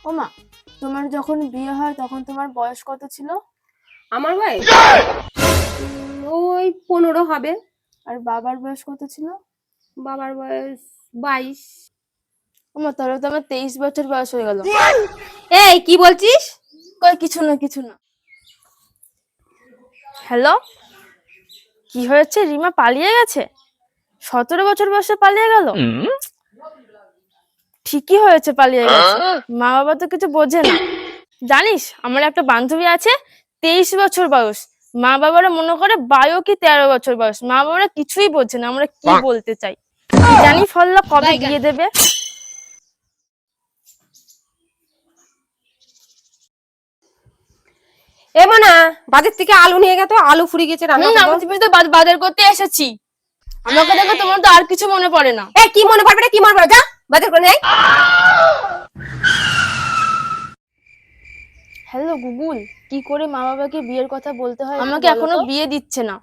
ওমা, তোমার যখন বিয়ে হয় তখন তোমার বয়স কত ছিল? আমার বয়স ওই 15 হবে। আর বাবার বয়স কত ছিল? বাবার বয়স 22। ওমা, তাহলে তো আমার 23 বছর বয়স হয়ে গেল। এই কি বলছিস? কই কিছু না কিছু না। হ্যালো, কি হয়েছে? রিমা পালিয়ে গেছে? 17 বছর বয়সে পালিয়ে গেল? ঠিকই হয়েছে পালিয়ে গেছে, মা বাবা তো কিছু বোঝে না। জানিস, আমার একটা বান্ধবী আছে, 23 বছর বয়স, মা বাবারা মনে করে 12 কি 13 বছর বয়স। মা বাবারা কিছুই বোঝে না আমরা কি বলতে চাই। কি জানি ফল্লা কবে বিয়ে দেবে। না, বাজার থেকে আলু নিয়ে গেতো, আলু ফুরিয়ে গেছে, রান্না করবো। আমি তো বাজার করতে এসেছি, আমাকে দেখে তোমার তো আর কিছু মনে পড়ে না। এই কি মনে পড়বে না, কি মনে পড়বে, যা বাজার করে নেই। হ্যালো গুগল, কি করে মা বাবাকে বিয়ের কথা বলতে হয়? আমাকে এখনো বিয়ে দিচ্ছে না।